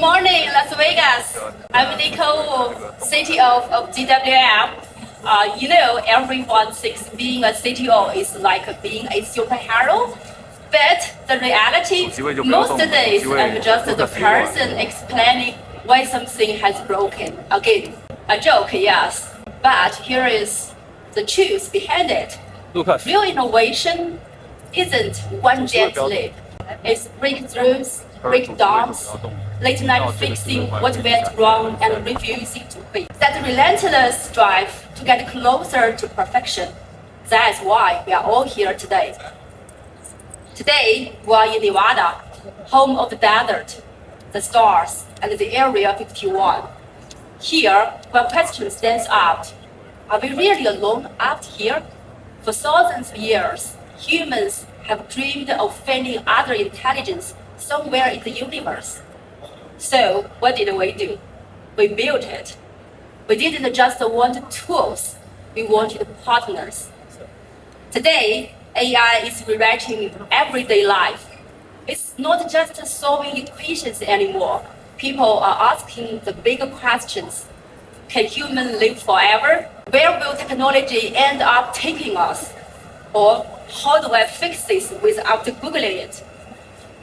morning, Las Vegas. I'm Nicole Wu, CTO of GWM. Everyone thinks being a CTO is like being a superhero, but the reality, most days I'm just the person explaining why something has broken. Again, a joke, yes, but here is the truth behind it. Real innovation isn't one jet leap. It's breakthroughs, breakdowns, late night fixing what went wrong and refusing to quit. That relentless drive to get closer to perfection. That's why we are all here today. Today, we are in Nevada, home of the desert, the stars, and the Area 51. Here, one question stands out. Are we really alone out here? For thousands of years, humans have dreamed of finding other intelligence somewhere in the universe. So, what did we do? We built it. We didn't just want tools, we wanted partners. Today, AI is rewriting everyday life. It's not just solving equations anymore. People are asking the bigger questions. Can humans live forever? Where will technology end up taking us? Or how do I fix this without Googling it?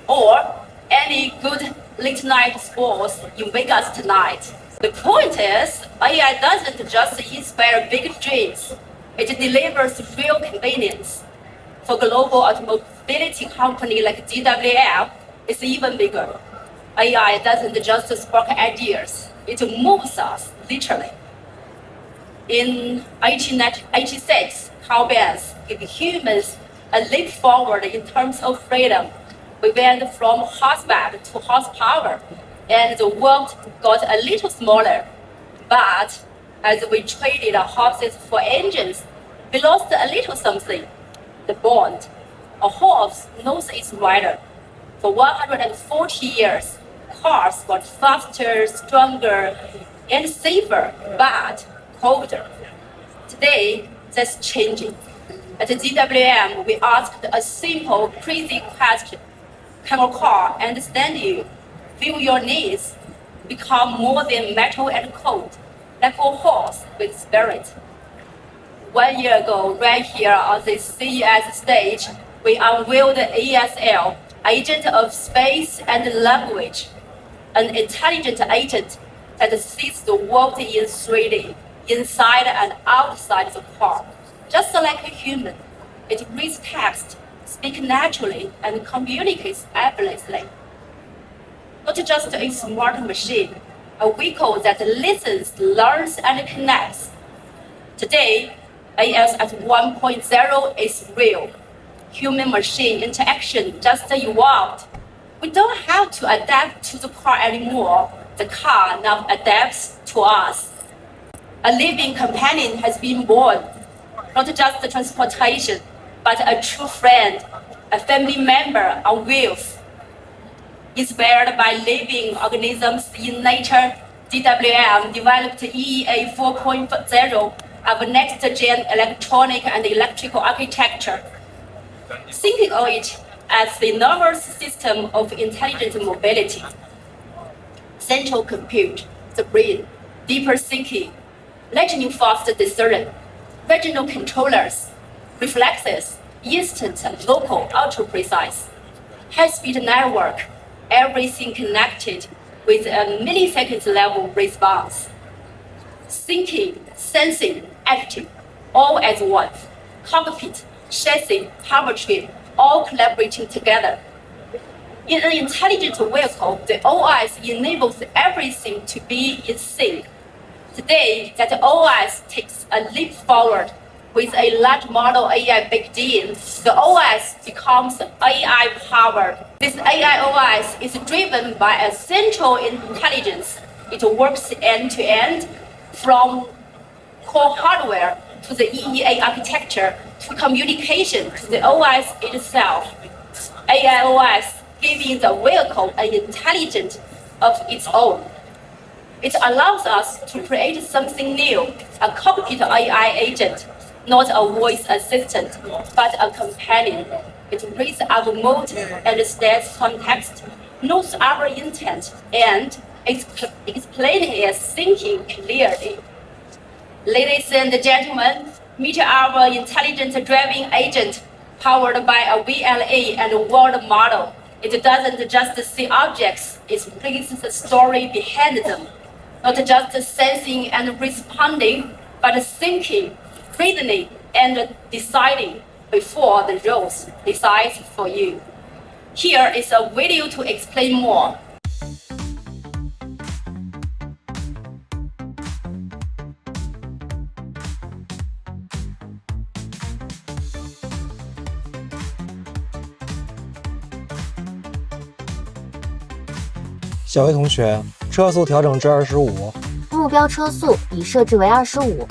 Or any good late night sports in Vegas tonight? The point is, AI doesn't just inspire big dreams. It delivers real convenience. For global automobility company like GWM, it's even bigger. AI doesn't just spark ideas, it moves us, literally. In 1886, Carl Benz gave humans a leap forward in terms of freedom. We went from horseback to horsepower, and the world got a little smaller. But as we traded horses for engines, we lost a little something, the bond. A horse knows its rider. For 140 years, cars got faster, stronger, and safer, but colder. Today, that's changing. At GWM, we asked a simple, crazy question. Can a car understand you, feel your needs, become more than metal and code, like a horse with spirit? 1 year ago, right here on the CES stage, we unveiled ASL, Agent of Space and Language, an intelligent agent that sees the world in 3D, inside and outside the car. Just like a human, it reads text, speaks naturally, and communicates effortlessly. Not just a smart machine, a vehicle that listens, learns, and connects. Today, AS at 1.0 is real. Human-machine interaction just evolved. We don't have to adapt to the car anymore. The car now adapts to us. A living companion has been born. Not just transportation, but a true friend, a family member on wheels. Inspired by living organisms in nature, GWM developed EEA 4.0 of next-gen electronic and electrical architecture. Thinking of it as the nervous system of intelligent mobility. Central compute, the brain, deeper thinking, lightning fast decision, regional controllers, reflexes, instant and local, ultra precise, high-speed network, everything connected with a millisecond level response. Thinking, sensing, acting, all as one. Cockpit, chassis, powertrain, all collaborating together. In an intelligent vehicle, the OS enables everything to be in sync. Today, that OS takes a leap forward. With a large model AI baked in, the OS becomes AI-powered. This AI OS is driven by a central intelligence. It works end-to-end, from core hardware to the EEA architecture to communication to the OS itself. AI OS giving the vehicle an intelligence of its own. It allows us to create something new, a cockpit AI agent, not a voice assistant, but a companion. It reads our mood, understands context, knows our intent, and explaining is thinking clearly. Ladies and gentlemen, meet our intelligent driving agent powered by a VLA and a world model. It doesn't just see objects, it brings the story behind them. Not just sensing and responding, but thinking, reasoning, and deciding before the roads decides for you. Here is a video to explain more.小薇同学，车速调整至25，目标车速已设置为25。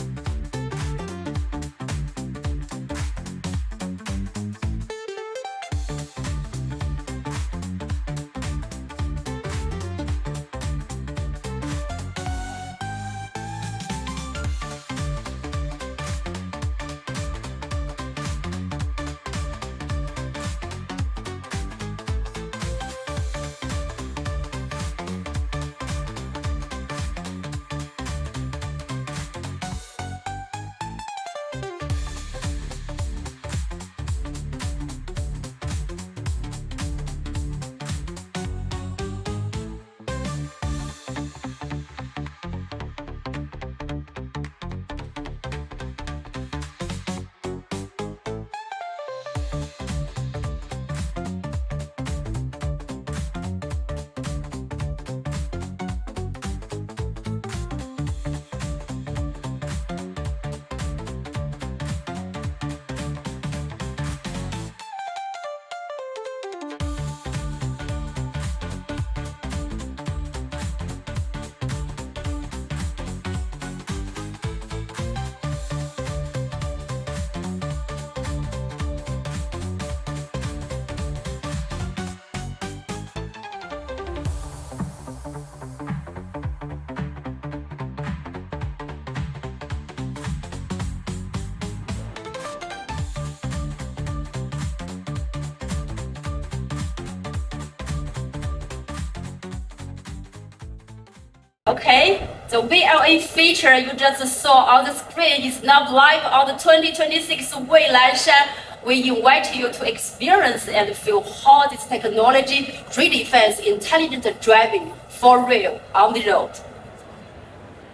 Okay, the VLA feature you just saw on the screen is now live on the 2026 WEY GAOSHAN. We invite you to experience and feel how this technology redefines intelligent driving for real on the road.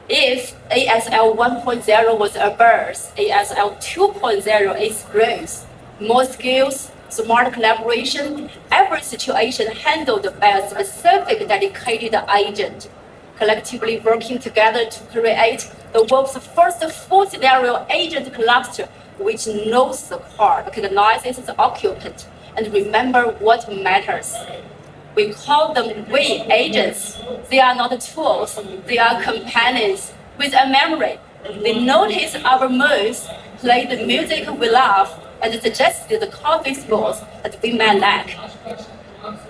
If ASL 1.0 was a birth, ASL 2.0 is growth. More skills, smart collaboration, every situation handled by a specific dedicated agent, collectively working together to create the world's first full scenario agent cluster, which knows the car, recognizes the occupant, and remember what matters. We call them WEY agents. They are not tools, they are companions with a memory. They notice our moves, play the music we love, and suggest the coffee spots that we may lack.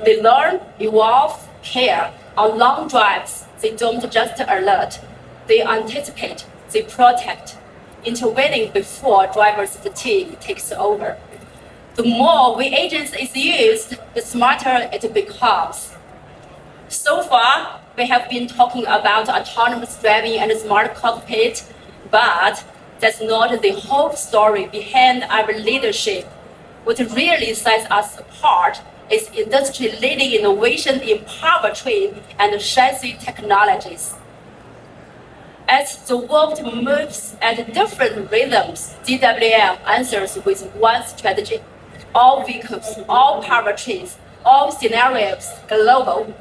They learn, evolve, care. On long drives, they don't just alert, they anticipate, they protect, intervening before driver's fatigue takes over. The more WEY agents is used, the smarter it becomes. So far, we have been talking about autonomous driving and smart cockpit, but that's not the whole story behind our leadership. What really sets us apart is industry-leading innovation in powertrain and chassis technologies. As the world moves at different rhythms, GWM answers with one strategy: all vehicles, all powertrains, all scenarios global.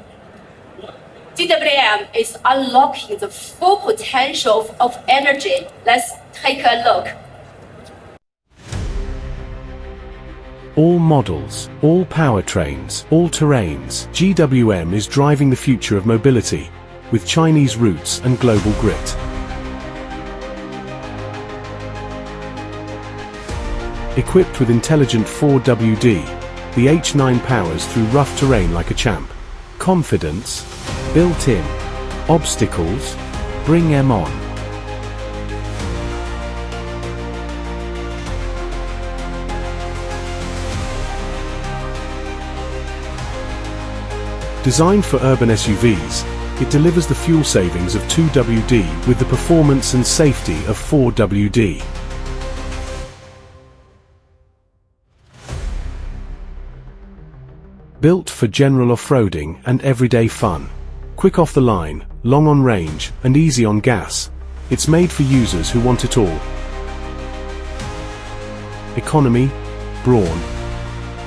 GWM is unlocking the full potential of energy. Let's take a look. All models, all powertrains, all terrains, GWM is driving the future of mobility, with Chinese roots and global grit. Equipped with intelligent 4WD, the H9 powers through rough terrain like a champ. Confidence, built in. Obstacles, bring them on. Designed for urban SUVs, It delivers the fuel savings of 2WD with the performance and safety of 4WD. Built for general off-roading and everyday fun. Quick off the line, long on range, and easy on gas. It's made for users who want it all. Economy, brawn,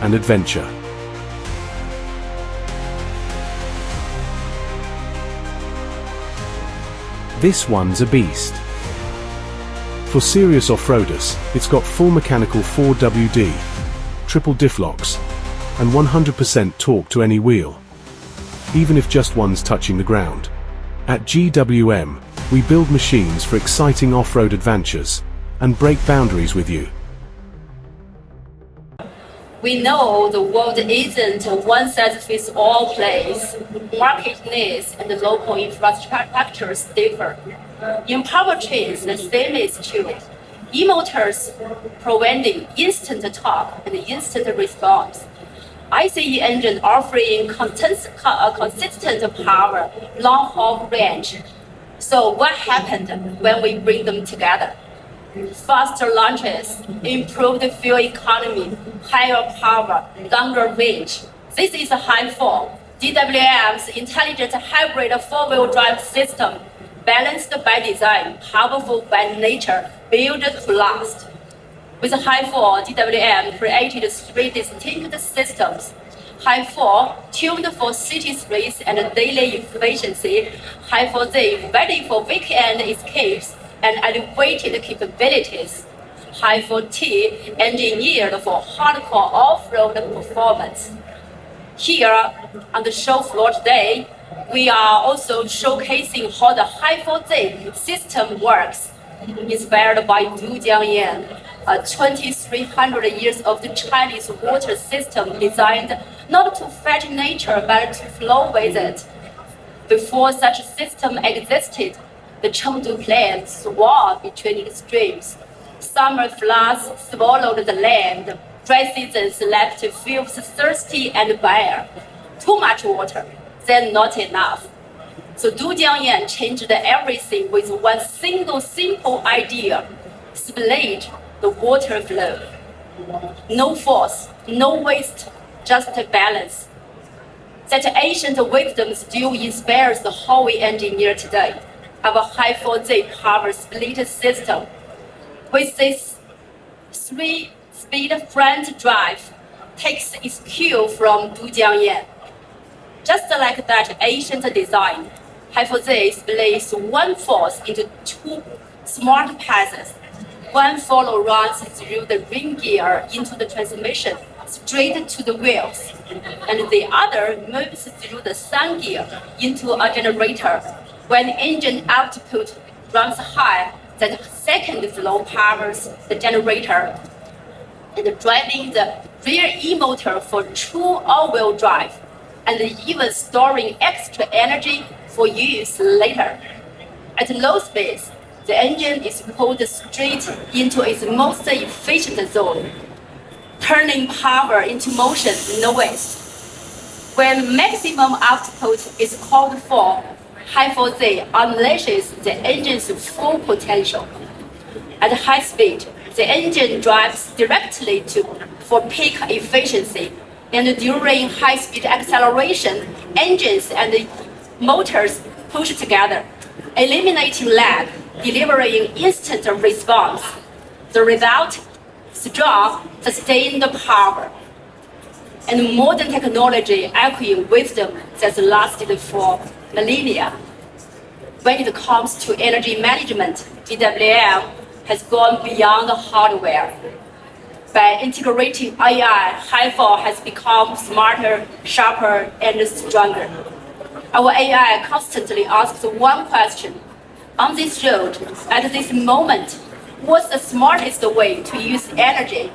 and adventure. This one's a beast. For serious off-roaders, it's got full mechanical 4WD, triple diff locks, and 100% torque to any wheel, even if just one's touching the ground. At GWM, we build machines for exciting off-road adventures and break boundaries with you. We know the world isn't a one-size-fits-all place. Market needs and local infrastructures differ. In powertrains, the same is true. E-motors providing instant torque and instant response. ICE engine offering consistent power, long-haul range. So what happened when we bring them together? Faster launches, improved fuel economy, higher power, longer range. This is Hi4, GWM's intelligent hybrid four-wheel drive system, balanced by design, powerful by nature, built to last. With Hi4, GWM created three distinct systems. Hi4, tuned for city streets and daily efficiency. Hi4Z, ready for weekend escapes and elevated capabilities. Hi4-T, engineered for hardcore off-road performance. Here on the show floor today, we are also showcasing how the Hi4Z system works, inspired by Dujiangyan, 2,300 years of the Chinese water system designed not to fight nature but to flow with it. Before such a system existed, the Chengdu plain swam between its streams. Summer floods swallowed the land. Dry seasons left fields thirsty and bare. Too much water, then not enough. So Dujiangyan changed everything with one single simple idea: split the water flow. No force, no waste, just balance. That ancient wisdom still inspires how we engineer today. Our Hi4Z power split system. With this 3-speed front drive, takes its cue from Dujiangyan. Just like that ancient design, Hi4Z splits one force into two smart passes. One follow runs through the ring gear into the transmission, straight to the wheels, and the other moves through the sun gear into a generator. When engine output runs high, that second flow powers the generator and driving the rear e-motor for true all-wheel drive, and even storing extra energy for use later. At low speeds, the engine is pulled straight into its most efficient zone, turning power into motion, no waste. When maximum output is called for, Hi4Z unleashes the engine's full potential. At high speed, the engine drives directly for peak efficiency, and during high-speed acceleration, engines and motors push together, eliminating lag, delivering instant response. The result: strong, sustained power, and modern technology echoing wisdom that's lasted for millennia. When it comes to energy management, GWM has gone beyond hardware. By integrating AI, Hi4 has become smarter, sharper, and stronger. Our AI constantly asks one question: on this road, at this moment, what's the smartest way to use energy?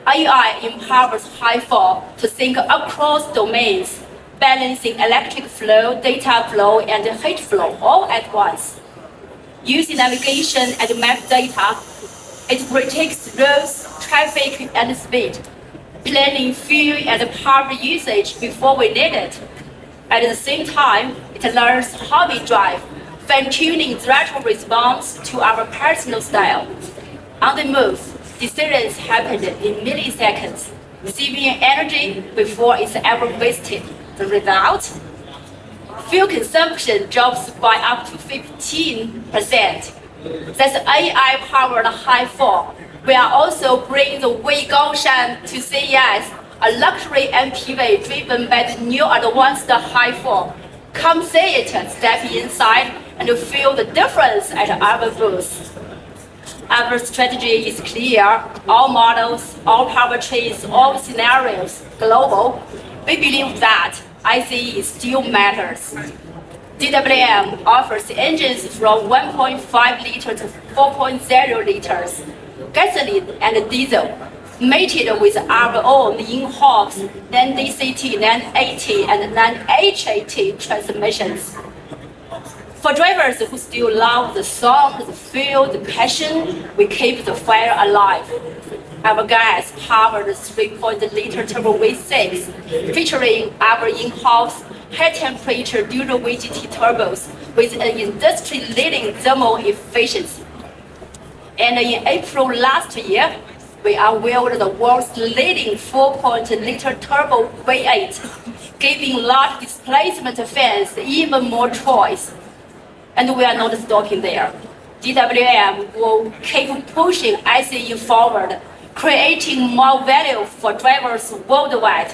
AI empowers Hi4 to think across domains, balancing electric flow, data flow, and heat flow all at once. Using navigation and map data, it predicts roads, traffic, and speed, planning fuel and power usage before we need it. At the same time, It learns how we drive, fine-tuning throttle response to our personal style. On the move, decisions happen in milliseconds, saving energy before it's ever wasted. The result? Fuel consumption drops by up to 15%. That's AI-powered Hi4. We are also bringing the WEY GAOSHAN to CES, a luxury MPV driven by the new advanced Hi4. Come see it, step inside, and feel the difference at our booth. Our strategy is clear. All models, all powertrains, all scenarios, global. We believe that ICE still matters. GWM offers engines from 1.5 liters to 4.0 liters, gasoline and diesel, mated with our own in-house non-DCT, non-AT, and non-HAT transmissions. For drivers who still love the song, the feel, the passion, we keep the fire alive. Our gas-powered 3.0-liter turbo V6, featuring our in-house high-temperature dual VGT turbos with an industry-leading thermal efficiency. And in April last year, we unveiled the world's leading 4.0-liter turbo V8, giving large displacement fans even more choice. And we are not stopping there. GWM will keep pushing ICE forward, creating more value for drivers worldwide.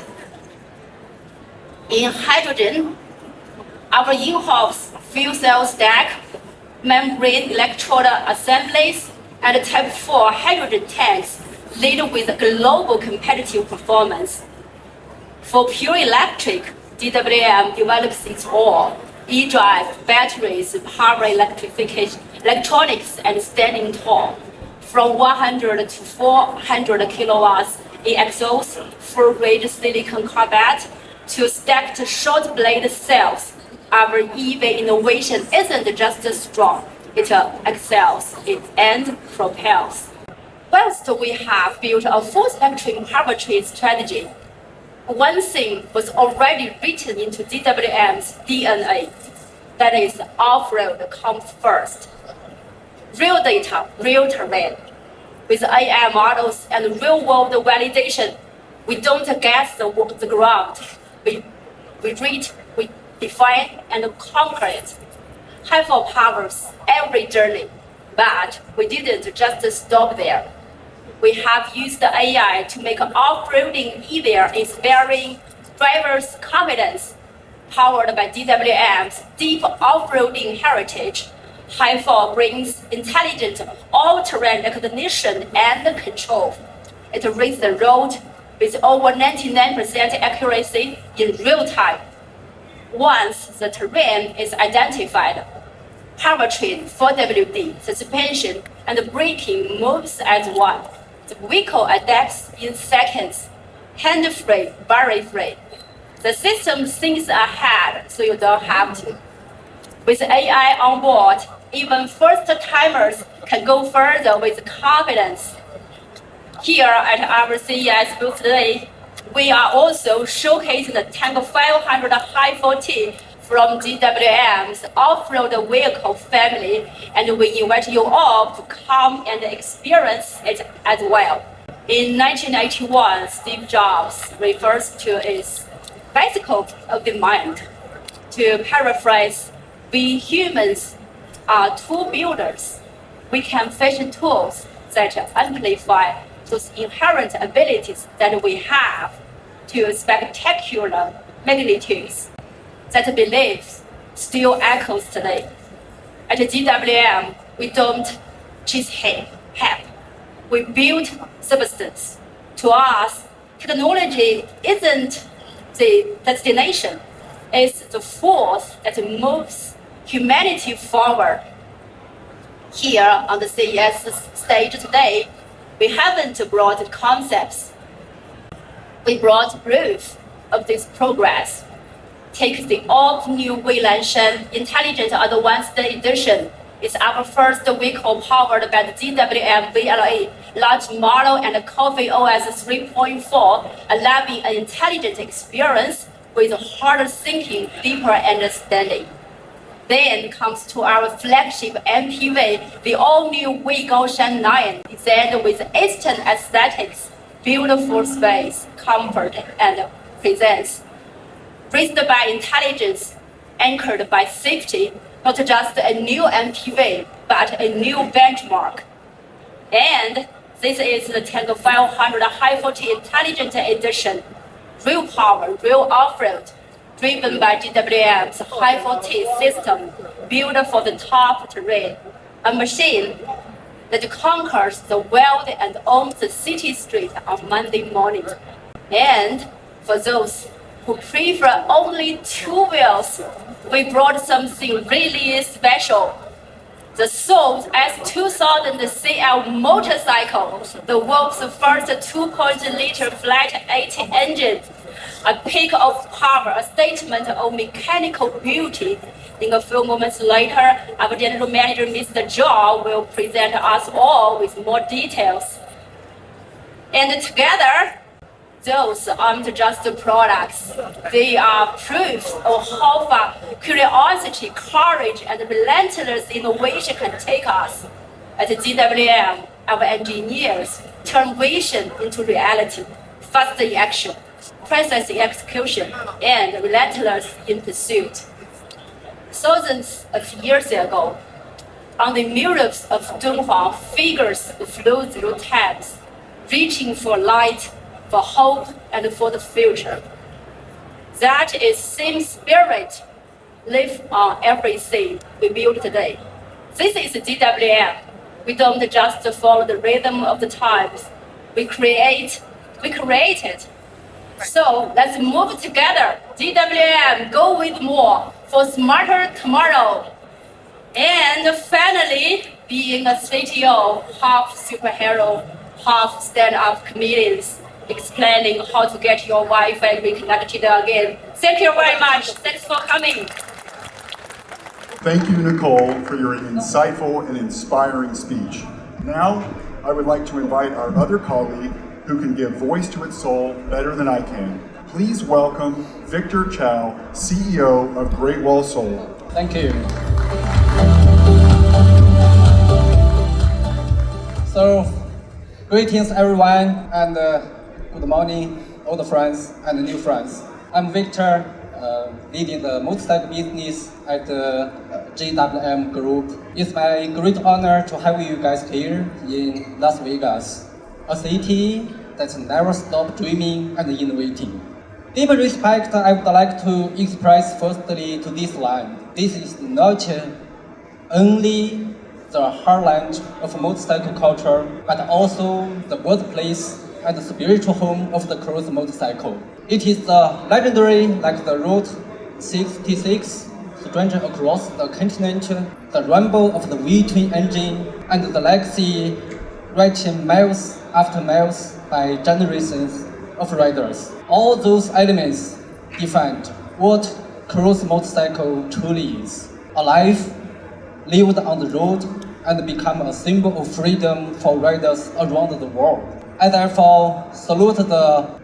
In hydrogen, our in-house fuel cell stack, membrane electrode assemblies, and Type 4 hydrogen tanks lead with global competitive performance. For pure electric, GWM develops its own e-drive, batteries, power electrification, electronics, and standing tall. From 100 to 400 kilowatts in exhaust, full-range silicon carbide, to stacked short blade cells. Our EV innovation isn't just strong, it excels and propels. Whilst we have built a full spectrum powertrain strategy, one thing was already written into GWM's DNA. That is, off-road comes first. Real data, real terrain. With AI models and real-world validation, we don't guess the ground. We read, we define, and conquer it. Hi4 powers every journey, but we didn't just stop there. We have used the AI to make off-roading easier, inspiring drivers' confidence. Powered by GWM's deep off-roading heritage, Hi4 brings intelligent all-terrain recognition and control. It reads the road with over 99% accuracy in real time. Once the terrain is identified, powertrain, 4WD, suspension, and braking moves as one. The vehicle adapts in seconds, hand-free, battery-free. The system thinks ahead, so you don't have to. With AI on board, even first-timers can go further with confidence. Here at our CES booth today, we are also showcasing the Tango 500 Hi4-T from GWM's off-road vehicle family, and we invite you all to come and experience it as well. In 1981, Steve Jobs refers to its bicycle of the mind. To paraphrase, we humans are tool builders. We can fashion tools that amplify those inherent abilities that we have to spectacular magnitudes. That belief still echoes today. At GWM, we don't chase hype. We build substance. To us, technology isn't the destination. It's the force that moves humanity forward. Here on the CES stage today, we haven't brought concepts. We brought proof of this progress. Take the all-new WEY GAOSHAN Intelligent Advanced Edition. It's our first vehicle powered by the GWM VLA large model and Coffee OS 3.4, allowing an intelligent experience with harder thinking, deeper understanding. Then comes to our flagship MPV, the all-new WEY GAOSHAN 9, designed with Eastern aesthetics, beautiful space, comfort, and presence. Raised by intelligence, anchored by safety, not just a new MPV, but a new benchmark. And this is the Tango 500 Hi4 Intelligent Edition. Real power, real off-road, driven by GWM's Hi4 system, built for the tough terrain. A machine that conquers the world and owns the city street on Monday morning. And for those who prefer only two wheels, we brought something really special. The SOUO S2000 CL motorcycle, the world's first 2.0-liter flat 8 engine, a peak of power, a statement of mechanical beauty. In a few moments later, our general manager, Mr. Zhao, will present us all with more details. And together, those aren't just products. They are proof of how far curiosity, courage, and relentless innovation can take us. At GWM, our engineers turn vision into reality, fast in action, precise in execution, and relentless in pursuit. Thousands of years ago, on the murals of Dunhuang, figures flew through times, reaching for light, for hope, and for the future. That is same spirit live on everything we build today. This is GWM. We don't just follow the rhythm of the times. We create it. So let's move together. GWM, go with more for smarter tomorrow. And finally, being a CTO, half superhero, half stand-up comedians, explaining how to get your Wi-Fi reconnected again. Thank you very much. Thanks for coming. Thank you, Nicole, for your insightful and inspiring speech. Now, I would like to invite our other colleague who can give voice to its soul better than I can. Please welcome Victor Zhao, CEO of Great Wall SOUO. Thank you. So, greetings everyone, and good morning, old friends and new friends. I'm Victor, leading the motorcycle business at the GWM Group. It's my great honor to have you guys here in Las Vegas, a city that never stops dreaming and innovating. Deep respect I would like to express firstly to this land. This is not only the heartland of motorcycle culture, but also the birthplace and the spiritual home of the cruise motorcycle. It is the legendary like the Route 66, stretching across the continent, the rumble of the V twin engine, and the legacy reaching miles after miles by generations of riders. All those elements define what cruise motorcycle truly is. A life lived on the road and become a symbol of freedom for riders around the world. I therefore salute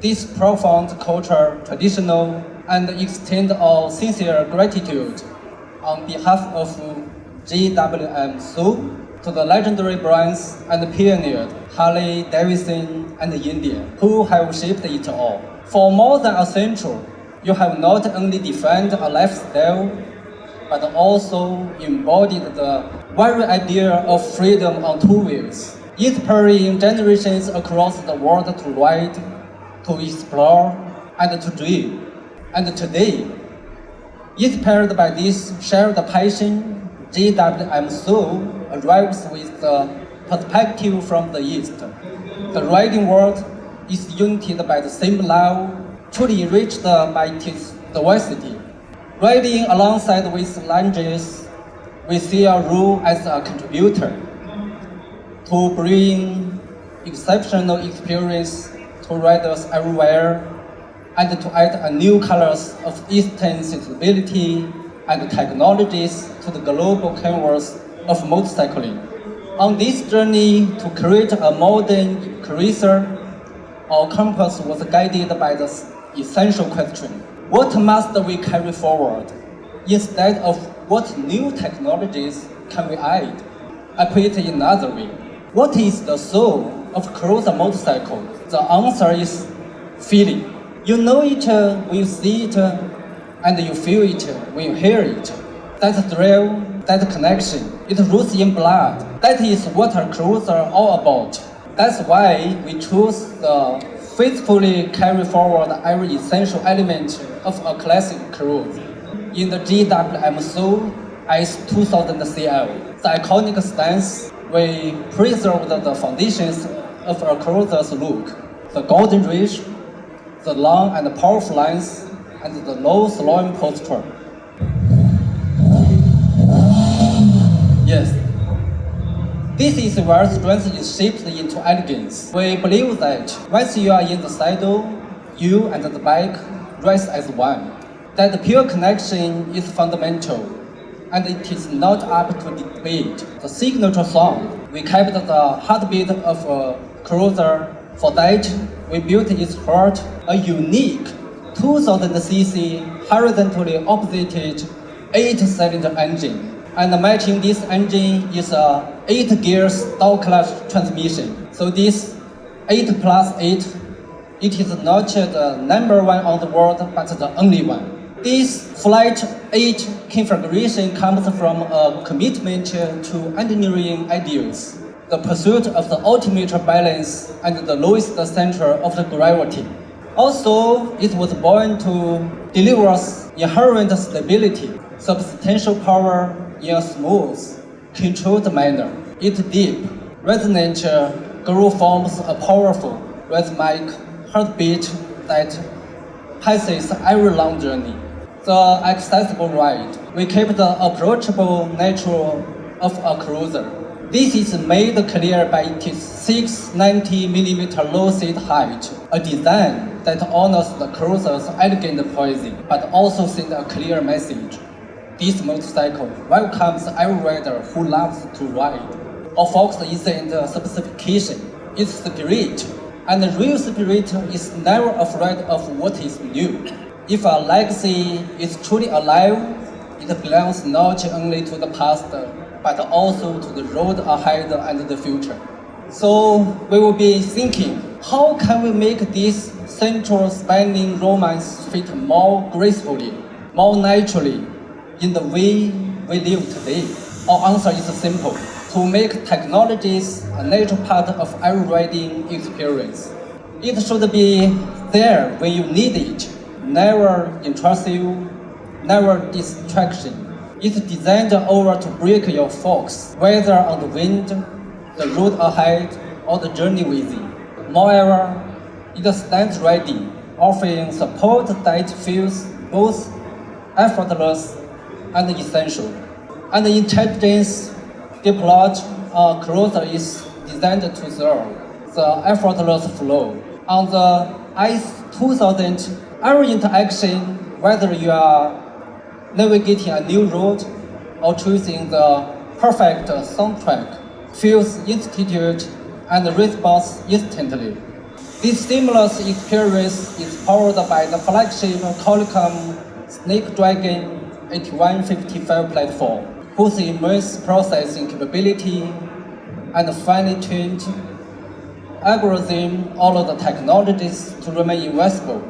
this profound culture, traditional, and extend our sincere gratitude on behalf of GWM SOUO to the legendary brands and pioneered Harley, Davidson, and India, who have shaped it all. For more than a century, you have not only defined a lifestyle, but also embodied the very idea of freedom on two wheels, inspiring generations across the world to ride, to explore, and to dream. And today, inspired by this shared passion, GWM SOUO arrives with the perspective from the East. The riding world is united by the same love, truly enriched by its diversity. Riding alongside with languages, we see our role as a contributor to bring exceptional experience to riders everywhere and to add a new colors of Eastern sustainability and technologies to the global canvas of motorcycling. On this journey to create a modern cruiser, our compass was guided by the essential question: What must we carry forward? Instead of what new technologies can we add? I put it in another way. What is the soul of cruiser motorcycle? The answer is feeling. You know it when you see it, and you feel it when you hear it. That thrill, that connection, it roots in blood. That is what a cruiser all about. That's why we choose to faithfully carry forward every essential element of a classic cruise. In the GWM SOUO S2000 CL, the iconic stance, we preserved the foundations of a cruiser's look. The golden ridge, the long and powerful lines, and the low slowing posture. Yes, this is where strength is shaped into elegance. We believe that once you are in the saddle, you and the bike rise as one. That pure connection is fundamental, and it is not up to debate. The signature song, we kept the heartbeat of a cruiser. For that, we built its heart, a unique 2000cc horizontally operated 8-cylinder engine. And matching this engine is a 8-gear dual-clutch transmission. So this 8+8, it is not the number one on the world, but the only one. This Flight 8 configuration comes from a commitment to engineering ideals, the pursuit of the ultimate balance and the lowest center of the gravity. Also, it was born to deliver inherent stability, substantial power in a smooth, controlled manner. Its deep, resonant groove forms a powerful, rhythmic heartbeat that passes every long journey. The accessible ride, we keep the approachable nature of a cruiser. This is made clear by its 690mm low seat height, a design that honors the cruiser's elegant poising, but also sends a clear message. This motorcycle welcomes every rider who loves to ride. Our focus isn't specification, it's spirit. And the real spirit is never afraid of what is new. If a legacy is truly alive, it belongs not only to the past, but also to the road ahead and the future. So we will be thinking, how can we make this central spanning romance fit more gracefully, more naturally, in the way we live today? Our answer is simple: to make technologies a natural part of every riding experience. It should be there when you need it, never intrusive, never distraction. It's designed over to break your focus, whether on the wind, the road ahead, or the journey within. Moreover, it stands ready, offering support that feels both effortless and essential. And the intelligence deployed on cruiser is designed to serve the effortless flow. On the S2000, every interaction, whether you are navigating a new route or choosing the perfect soundtrack, feels instituted and responds instantly. This seamless experience is powered by the flagship Qualcomm Snapdragon 8155 platform, whose immense processing capability and finely tuned algorithm allow the technologies to remain invisible,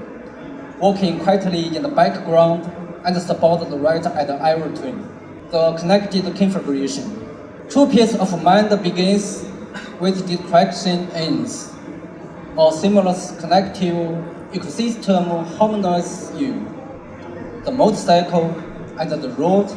working quietly in the background and support the ride at every turn. The connected configuration. True peace of mind begins with distraction ends. Our seamless connective ecosystem harmonizes you, the motorcycle, and the road,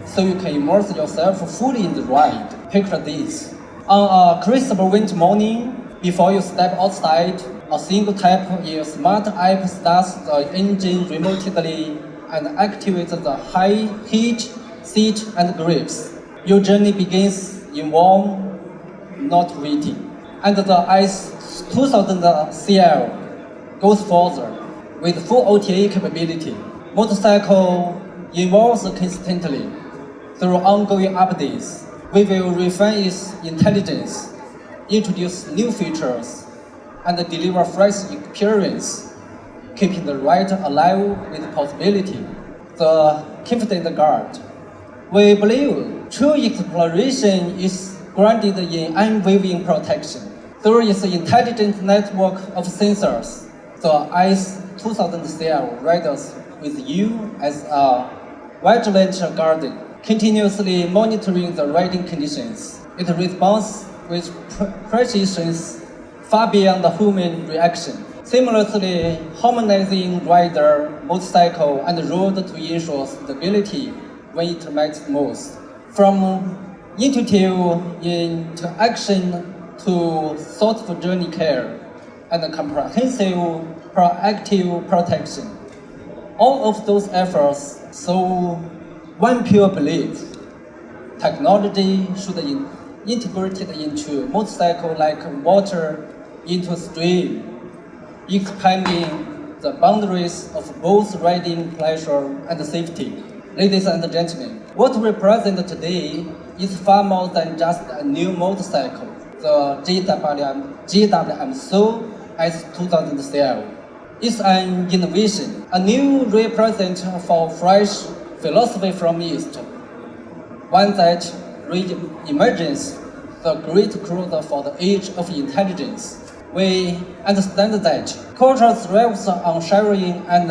so you can immerse yourself fully in the ride. Picture this. On a crisp winter morning, before you step outside, a single tap in your smart app starts the engine remotely and activates the high heat, seat, and grips. Your journey begins in warm, not waiting. And the S2000 CL goes further with full OTA capability. Motorcycle evolves constantly. Through ongoing updates, we will refine its intelligence, introduce new features, and deliver fresh experience. keeping the right alive with possibility, the confident guard. We believe true exploration is grounded in unwavering protection. Through its intelligent network of sensors, the ICE 2000 CL riders with you as a vigilant guardian, continuously monitoring the riding conditions. It responds with precision far beyond the human reaction, seamlessly harmonizing rider, motorcycle, and road to ensure stability when it matters most. From intuitive interaction to thoughtful journey care and comprehensive proactive protection. All of those efforts show one pure belief: technology should be integrated into motorcycle like water into stream, expanding the boundaries of both riding pleasure and safety. Ladies and gentlemen, what we present today is far more than just a new motorcycle. The GWM SOUO S2000 CL is an innovation, a new representative for fresh philosophy from East, one that re-imagines the great cruiser for the age of intelligence. We understand that culture thrives on sharing and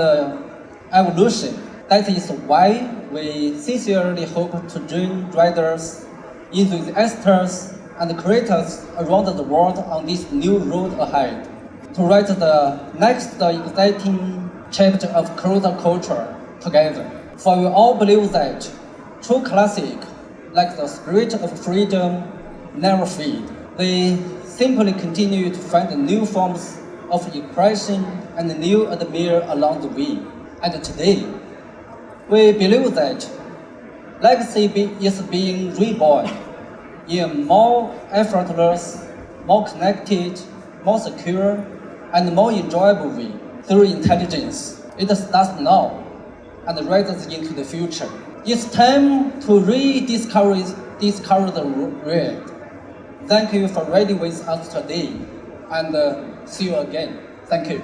evolution. That is why we sincerely hope to join riders, enthusiasts, and creators around the world on this new road ahead, to write the next exciting chapter of cruiser culture together. For we all believe that true classic, like the spirit of freedom, never fade. They simply continue to find new forms of expression and new admire along the way. And today, we believe that legacy is being reborn in a more effortless, more connected, more secure, and more enjoyable way through intelligence. It starts now and rises into the future. It's time to discover the red. Thank you for riding with us today, and see you again. Thank you.